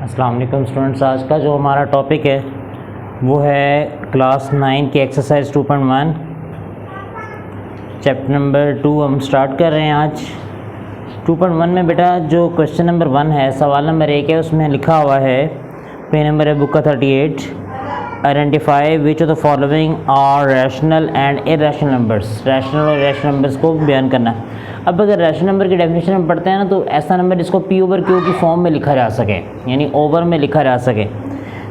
अस्सलाम वालेकुम स्टूडेंट्स। आज का जो हमारा टॉपिक है वो है क्लास 9 की एक्सरसाइज 2.1 चैप्टर नंबर 2 हम स्टार्ट कर रहे हैं आज। 2.1 में बेटा जो क्वेश्चन नंबर 1 है, सवाल नंबर 1 है, उसमें लिखा हुआ है, पे नंबर है बुक का 38, identify which of the following are rational and irrational numbers. Rational और इरेशनल नंबर्स को बयान करना है। अब अगर रैशनल नंबर की डेफिनेशन में पढ़ते हैं ना, तो ऐसा नंबर जिसको पी ओवर क्यू की फॉर्म में लिखा जा सके, यानी ओवर में लिखा जा सके।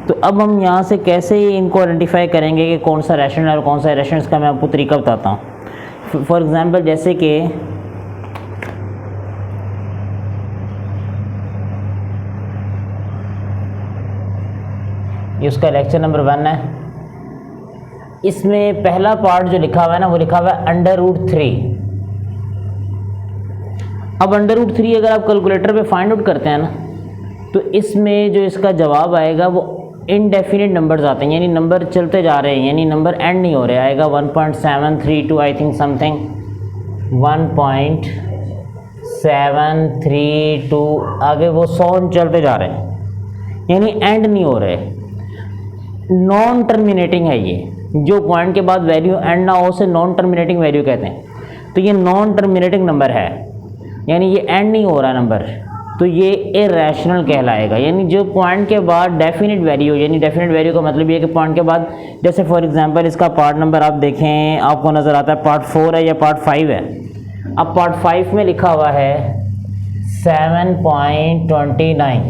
तो अब हम यहाँ से कैसे इनको आइडेंटिफाई करेंगे कि कौन सा रैशनल और कौन सा इरेशनल, इसका मैं आपको तरीका बताता हूँ। फॉर एग्जांपल जैसे कि ये उसका लेक्चर नंबर 1 है। इसमें पहला पार्ट जो लिखा हुआ है ना, वो लिखा हुआ है √3। अब √3 अगर आप कैलकुलेटर पे फाइंड आउट करते हैं ना, तो इसमें जो इसका जवाब आएगा वो इनडेफिनिट नंबर्स आते हैं, यानी नंबर चलते जा रहे हैं, यानी नंबर एंड नहीं हो रहे। आएगा 1.732 आई थिंक समथिंग 1.732 आगे वो 100 चलते जा रहे हैं, यानी एंड नहीं हो रहे। नॉन टर्मिनेटिंग है ये, जो पॉइंट के बाद वैल्यू एंड ना हो उसे नॉन टर्मिनेटिंग वैल्यू कहते हैं। तो ये नॉन टर्मिनेटिंग नंबर है, यानी ये एंड नहीं हो रहा नंबर, तो ये इरेशनल कहलाएगा। यानी जो पॉइंट के बाद डेफिनेट वैल्यू, यानी डेफिनेट वैल्यू का मतलब ये है कि पॉइंट के बाद, जैसे फॉर एग्जांपल इसका पार्ट नंबर आप देखें, आपको नज़र आता है पार्ट 4 है या पार्ट 5 है। अब पार्ट 5 में लिखा हुआ है 7.29।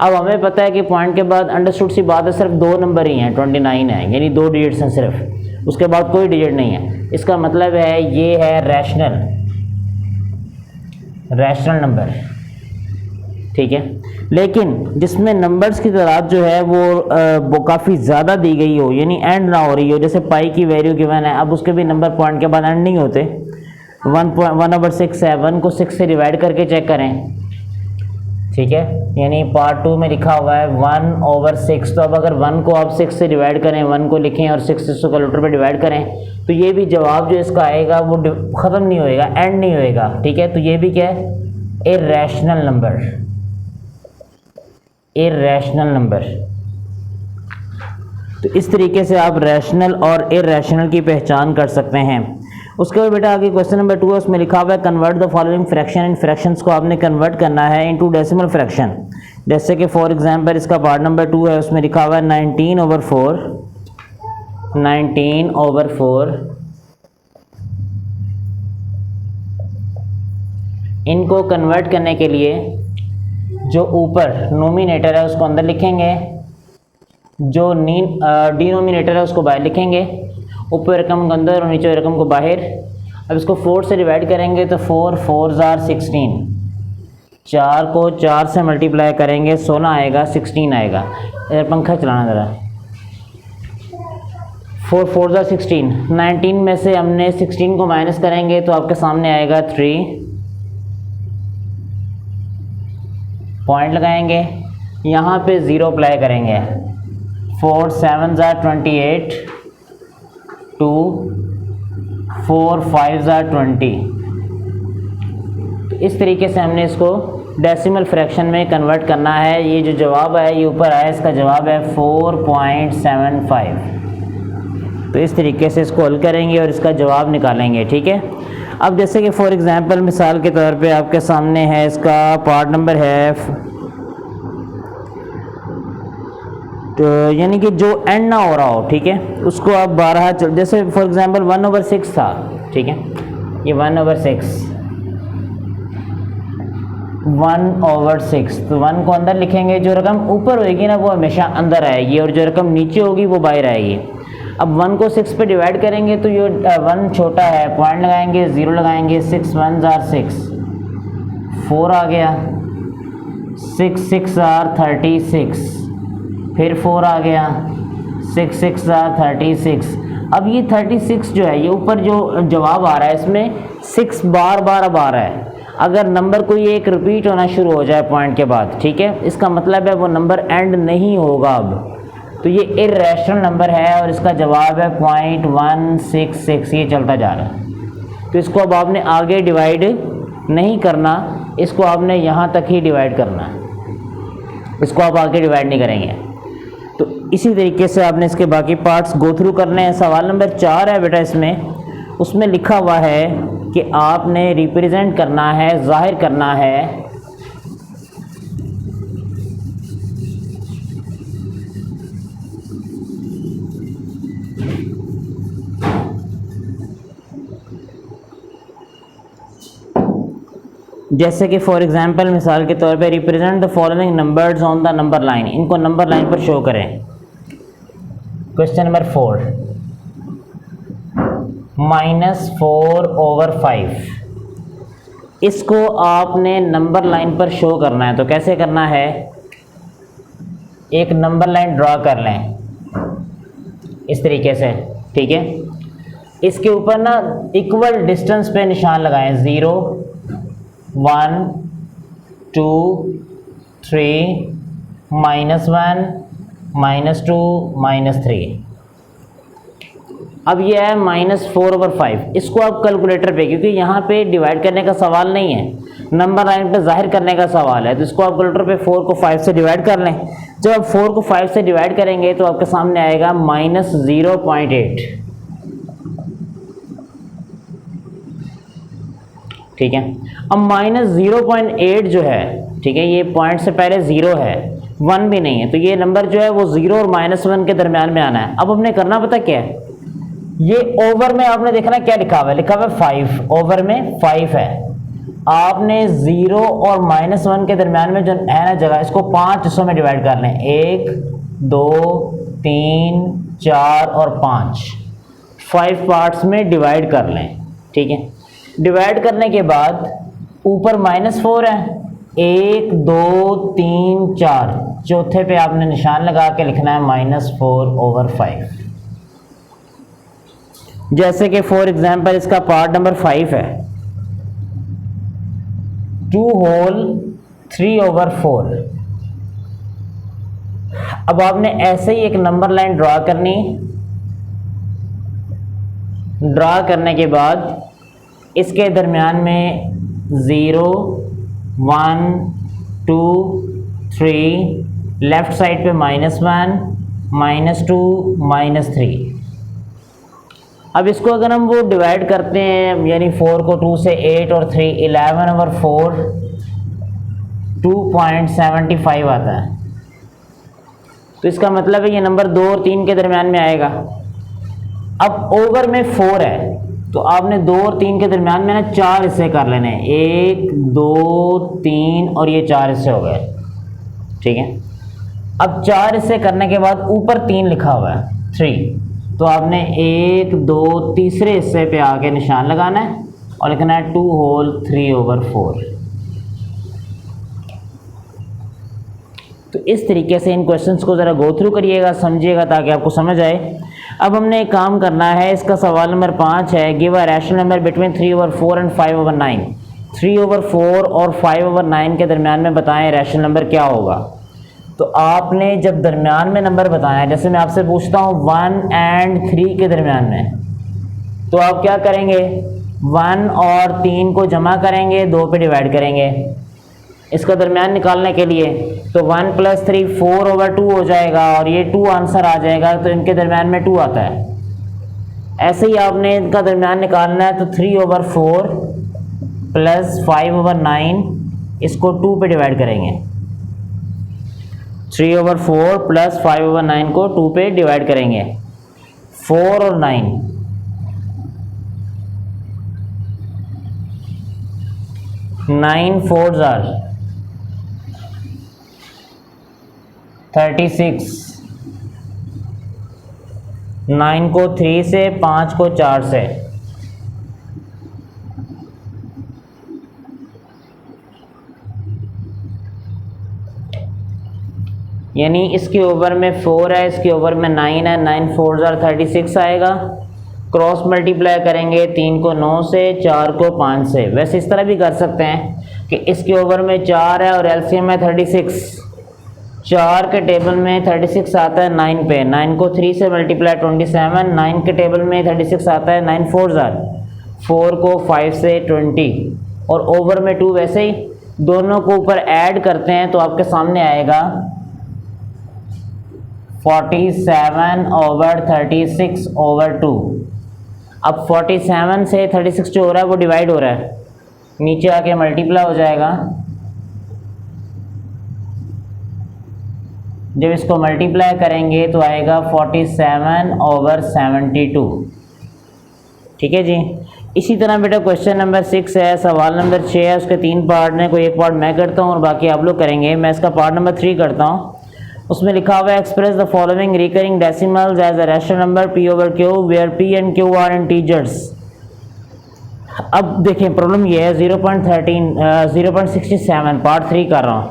अब हमें पता है कि पॉइंट के बाद अंडरस्टूड सी बात है, सिर्फ 2 नंबर ही हैं, 29 है, यानी 2 डिजिट्स हैं सिर्फ, उसके बाद कोई डिजिट नहीं है। इसका मतलब है ये है रैशनल नंबर, ठीक है। लेकिन जिसमें नंबर्स की तादाद जो है वो काफ़ी ज़्यादा दी गई हो, यानी एंड ना हो रही हो, जैसे पाई की वैल्यू गिवन है, अब उसके भी नंबर पॉइंट के बाद एंड नहीं होते। 1/6 है, 1 को 6 से डिवाइड करके चेक करें, ठीक है। यानी पार्ट 2 में लिखा हुआ है 1/6। तो अब अगर 1 को आप 6 से डिवाइड करें, 1 को लिखें और 6 से कैलकुलेटर पे डिवाइड करें, तो ये भी जवाब जो इसका आएगा वो ख़त्म नहीं होएगा, एंड नहीं होएगा, ठीक है। तो ये भी क्या है, इरेशनल नंबर, इरेशनल नंबर। तो इस तरीके से आप रैशनल और इरेशनल की पहचान कर सकते हैं। उसके बाद बेटा आगे क्वेश्चन नंबर 2 है, उसमें लिखा हुआ है convert the following fraction. In fractions को आपने कन्वर्ट करना है इनटू डेसिमल फ्रैक्शन। जैसे कि फॉर एग्जांपल इसका पार्ट नंबर 2 है, उसमें लिखा हुआ है 19/4। इनको कन्वर्ट करने के लिए जो ऊपर नोमिनेटर है उसको अंदर लिखेंगे, जो डिनोमिनेटर है उसको बाहर लिखेंगे। ऊपर रकम को अंदर और नीचे रकम को बाहर। अब इसको 4 से डिवाइड करेंगे तो 4 4s are 16। 4 को 4 से मल्टीप्लाई करेंगे 16 आएगा, 16 आएगा। इधर पंखा चलाना ज़रा। 4 4s are 16। 19 में से हमने 16 को माइनस करेंगे तो आपके सामने आएगा 3। पॉइंट लगाएंगे, यहाँ पे 0 अप्लाई करेंगे। 4 7s are 28, 2 4 5s are 20। तो इस तरीके से हमने इसको डेसिमल फ्रैक्शन में कन्वर्ट करना है। ये जो जवाब है ये ऊपर आया, इसका जवाब है 4.75। तो इस तरीके से इसको हल करेंगे और इसका जवाब निकालेंगे, ठीक है। अब जैसे कि फॉर एग्जांपल मिसाल के तौर पे आपके सामने है, इसका पार्ट नंबर है, तो यानी कि जो एंड ना हो रहा हो, ठीक है, उसको आप 12, जैसे फॉर एग्जांपल 1/6 था, ठीक है, ये 1/6, 1/6। तो 1 को अंदर लिखेंगे, जो रकम ऊपर होएगी ना वो हमेशा अंदर आएगी और जो रकम नीचे होगी वो बाहर आएगी। अब 1 को 6 पे डिवाइड करेंगे तो ये 1 छोटा है, पॉइंट लगाएंगे, 0 लगाएंगे, 6 1s are 6, 4 आ गया, 6 6 are 36, फिर 4 आ गया, 6 6 are 36। अब ये 36 जो है, ये ऊपर जो जवाब आ रहा है इसमें 6 बार बार अब आ रहा है। अगर नंबर कोई एक रिपीट होना शुरू हो जाए पॉइंट के बाद, ठीक है, इसका मतलब है वो नंबर एंड नहीं होगा अब। तो ये इरेशनल नंबर है और इसका जवाब है 0.166। ये चलता जा रहा है, तो इसको अब आपने आगे डिवाइड नहीं करना, इसको आपने यहाँ तक ही डिवाइड करना है। इसको आप आगे डिवाइड नहीं करेंगे। तो इसी तरीके से आपने इसके बाकी पार्ट्स गो थ्रू करने हैं। सवाल नंबर 4 है बेटा इसमें, उसमें लिखा हुआ है कि आपने रिप्रेजेंट करना है, जाहिर करना है जैसे कि फॉर एग्जांपल मिसाल के तौर पे represent the following numbers on the number line, इनको नंबर लाइन पर शो करें। क्वेश्चन नंबर 4, -4/5 इसको आपने नंबर लाइन पर शो करना है। तो कैसे करना है, एक नंबर लाइन ड्रा कर लें इस तरीके से, ठीक है। इसके ऊपर ना इक्वल डिस्टेंस पे निशान लगाएं, 0 1 2 3 -1 -2 -3। अब ये है -4/5, इसको आप कैलकुलेटर पे, क्योंकि यहाँ पे डिवाइड करने का सवाल नहीं है, नंबर लाइन पे जाहिर करने का सवाल है, तो इसको आप कैलकुलेटर पे 4 को 5 से डिवाइड कर लें। जब आप 4 को 5 से डिवाइड करेंगे तो आपके सामने आएगा -0.8, ठीक है। अब -0.8 जो है, ठीक है, ये पॉइंट से पहले 0 है, 1 भी नहीं है, तो ये नंबर जो है वो 0 और -1 के दरमियान में आना है। अब हमने करना पता क्या है, ये ओवर में आपने देखना क्या लिखा हुआ है, लिखा हुआ है 5, ओवर में 5 है। आपने 0 और -1 के दरमियान में जो है ना जगह, इसको 5 हिस्सों में डिवाइड कर लें, 1 2 3 4 और 5 पार्ट्स में डिवाइड कर लें, ठीक है। डिवाइड करने के बाद ऊपर -4 है, 1 2 3 4, चौथे पे आपने निशान लगा के लिखना है -4/5। जैसे कि फॉर एग्जांपल इसका पार्ट नंबर 5 है, 2 होल 3/4। अब आपने ऐसे ही एक नंबर लाइन ड्रा करनी, ड्रा करने के बाद इसके दरमियान में 0 1 2 3, लेफ्ट साइड पे -1 -2 -3। अब इसको अगर हम वो डिवाइड करते हैं, यानी 4 को 2 से 8 और 3, 11/4 2.75 आता है। तो इसका मतलब है ये नंबर 2 और 3 के दरमियान में आएगा। अब ओवर में 4 है, तो आपने 2 और 3 के दरमियान में ना 4 हिस्से कर लेने, 1 2 3 और ये 4 हिस्से हो गए, ठीक है। अब 4 हिस्से करने के बाद ऊपर 3 लिखा हुआ है, 3, तो आपने 1 2 तीसरे हिस्से पे आके निशान लगाना है और लिखना है 2 होल 3/4। तो इस तरीके से इन क्वेश्चंस को ज़रा गो थ्रू करिएगा, समझिएगा, ताकि आपको समझ आए। अब हमने एक काम करना है, इसका सवाल नंबर 5 है, give a rational number between 3/4 and 5/9। 3/4 और 5/9 के दरमियान में बताएं रैशनल नंबर क्या होगा। तो आपने जब दरमियान में नंबर बताया, जैसे मैं आपसे पूछता हूँ 1 एंड 3 के दरमियान में, तो आप क्या करेंगे, 1 और 3 को जमा करेंगे, 2 पे डिवाइड करेंगे इसका दरमियान निकालने के लिए। तो 1 + 3 4/2 हो जाएगा और ये 2 आंसर आ जाएगा, तो इनके दरमियान में 2 आता है। ऐसे ही आपने इनका दरमियान निकालना है, तो 3/4 + 5/9 इसको 2 पे डिवाइड करेंगे। 3/4 + 5/9 को 2 पे डिवाइड करेंगे। 4 और 9, 9 4s are 36, 9 को 3 से, 5 को 4 से, यानी इसके ओवर में 4 है, इसके ओवर में 9 है, 9 4s are 36 आएगा। क्रॉस मल्टीप्लाई करेंगे 3 को 9 से, 4 को 5 से। वैसे इस तरह भी कर सकते हैं कि इसके ओवर में 4 है और एलसीएम है 36, 4 के टेबल में 36 आता है 9 पे, 9 को 3 से मल्टीप्लाई 27, 9 के टेबल में 36 आता है, 9 4s are 4 को 5 से 20 और ओवर में 2 वैसे ही दोनों को ऊपर ऐड करते हैं तो आपके सामने आएगा 47/36/2। अब 47 से 36 जो हो रहा है वो डिवाइड हो रहा है, नीचे आके मल्टीप्लाई हो जाएगा। जब इसको मल्टीप्लाई करेंगे तो आएगा 47/72। ठीक है जी। इसी तरह बेटा क्वेश्चन नंबर 6 है, सवाल नंबर 6 है, उसके 3 पार्ट हैं, कोई एक पार्ट मैं करता हूँ और बाकी आप लोग करेंगे। मैं इसका पार्ट नंबर 3 करता हूँ। उसमें लिखा हुआ है express the following recurring decimals as a rational number p/q where p and q are integers. अब देखें प्रॉब्लम ये है 0.67 पार्ट 3 कर रहा हूँ।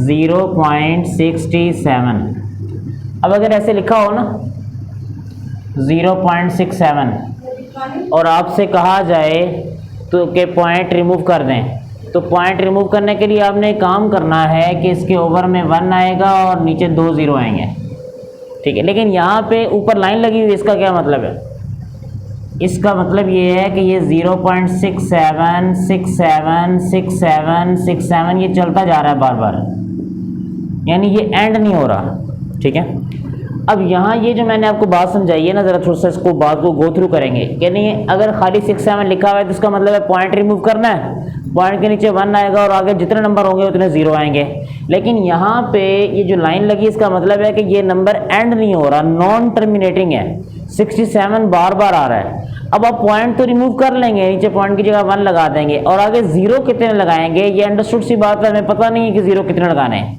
0.67। अब अगर ऐसे लिखा हो ना 0.67 और आपसे कहा जाए तो कि पॉइंट रिमूव कर दें, तो पॉइंट रिमूव करने के लिए आपने काम करना है कि इसके ओवर में 1 आएगा और नीचे 2 0 आएंगे। ठीक है, लेकिन यहाँ पे ऊपर लाइन लगी हुई, इसका क्या मतलब है? इसका मतलब ये है कि ये 0.67 67 67 67 ये चलता जा रहा है बार बार, यानी ये एंड नहीं हो रहा। ठीक है, अब यहाँ ये जो मैंने आपको बात समझाई है ना, ज़रा थोड़ा सा इसको बात को गो थ्रू करेंगे। यानी अगर खाली 67 लिखा हुआ है तो इसका मतलब है पॉइंट रिमूव करना है, पॉइंट के नीचे 1 आएगा और आगे जितने नंबर होंगे उतने 0 आएंगे। लेकिन यहाँ पे ये जो लाइन लगी इसका मतलब है कि ये नंबर एंड नहीं हो रहा, नॉन टर्मिनेटिंग है, 67 बार बार आ रहा है। अब आप पॉइंट तो रिमूव कर लेंगे, नीचे पॉइंट की जगह 1 लगा देंगे और आगे 0 कितने लगाएंगे, ये अंडरस्टूड सी बात है, हमें पता नहीं है कि 0 कितने लगाने हैं।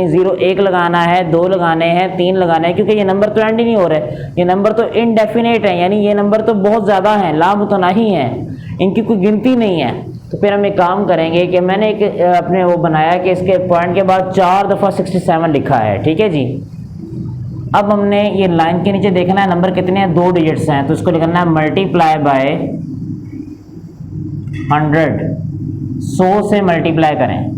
0 1 लगाना है, 2 लगाने हैं, 3 लगाने हैं, क्योंकि ये नंबर तो एंड ही नहीं हो रहे, ये नंबर तो इनडेफिनेट है, यानी ये नंबर तो बहुत ज़्यादा हैं, लामुतनाही हैं, इनकी कोई गिनती नहीं है। तो फिर हम एक काम करेंगे कि मैंने एक अपने वो बनाया कि इसके पॉइंट के बाद 4 दफ़ा 67 लिखा है। ठीक है जी। अब हमने ये लाइन के नीचे देखना है नंबर कितने हैं, 2 डिजिट्स हैं, तो इसको लिखना है मल्टीप्लाई बाय 100, 100 से मल्टीप्लाई करें।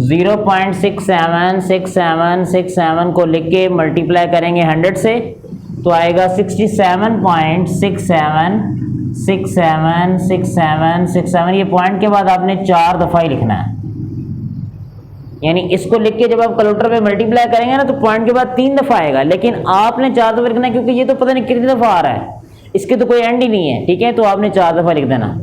0.676767 को लिख के मल्टीप्लाई करेंगे 100 से तो आएगा 67.67676767। ये पॉइंट के बाद आपने 4 दफ़ा ही लिखना है, यानी इसको लिख के जब आप कैलकुलेटर पे मल्टीप्लाई करेंगे ना तो पॉइंट के बाद 3 दफ़ा आएगा, लेकिन आपने 4 दफ़ा लिखना है क्योंकि ये तो पता नहीं कितनी दफ़ा आ रहा है, इसके तो कोई एंड ही नहीं है। ठीक है, तो आपने 4 दफ़ा लिख देना।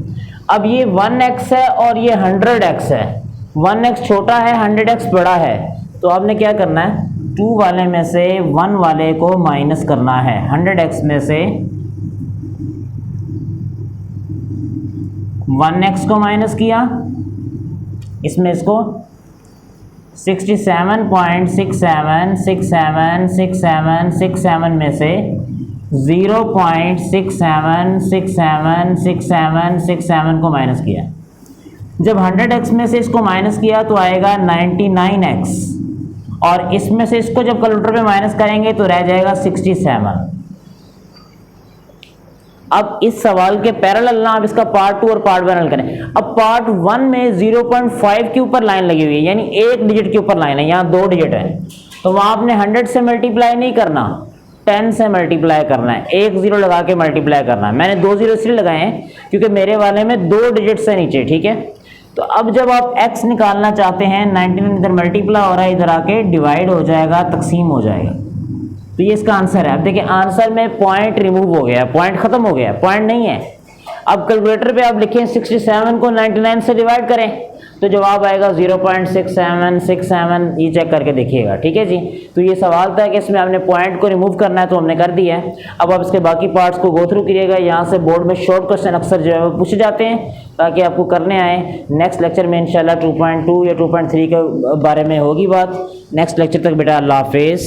अब ये 1x है और ये 100x है, 1x छोटा है 100x बड़ा है, तो आपने क्या करना है, 2 वाले में से 1 वाले को माइनस करना है। 100x में से 1x को माइनस किया, इसमें इसको 67.67676767 में से 0.67676767 को माइनस किया। जब 100x में से इसको माइनस किया तो आएगा 99x, और इसमें से इसको जब कैलकुलेटर पे माइनस करेंगे तो रह जाएगा 67। अब इस सवाल के पैरेलल ना आप इसका पार्ट 2 और पार्ट 1 हल करें। अब पार्ट 1 में 0.5 के ऊपर लाइन लगी हुई है, यानी 1 डिजिट के ऊपर लाइन है, यहाँ 2 डिजिट है, तो वहां आपने 100 से मल्टीप्लाई नहीं करना, 10 से मल्टीप्लाई करना है, 1 0 लगा के मल्टीप्लाई करना है। मैंने 2 0 इसलिए लगाए हैं क्योंकि मेरे वाले में 2 डिजिट से नीचे। ठीक है, तो अब जब आप x निकालना चाहते हैं, 99 इधर मल्टीप्लाई हो रहा है, इधर आके डिवाइड हो जाएगा, तकसीम हो जाएगा, तो ये इसका आंसर है। अब देखिए आंसर में पॉइंट रिमूव हो गया, पॉइंट खत्म हो गया, पॉइंट नहीं है। अब कैलकुलेटर पे आप लिखें 67 को 99 से डिवाइड करें तो जवाब आएगा 0.6767, ये चेक करके देखिएगा। ठीक है जी, तो ये सवाल था कि इसमें हमने पॉइंट को रिमूव करना है, तो हमने कर दिया है। अब आप इसके बाकी पार्ट्स को गो थ्रू करिएगा, यहाँ से बोर्ड में शॉर्ट क्वेश्चन अक्सर जो है वो पूछे जाते हैं ताकि आपको करने आए। नेक्स्ट लेक्चर में इंशाल्लाह 2.2 या 2.3 के बारे में होगी बात। नेक्स्ट लेक्चर तक बेटा अल्लाह हाफिज़।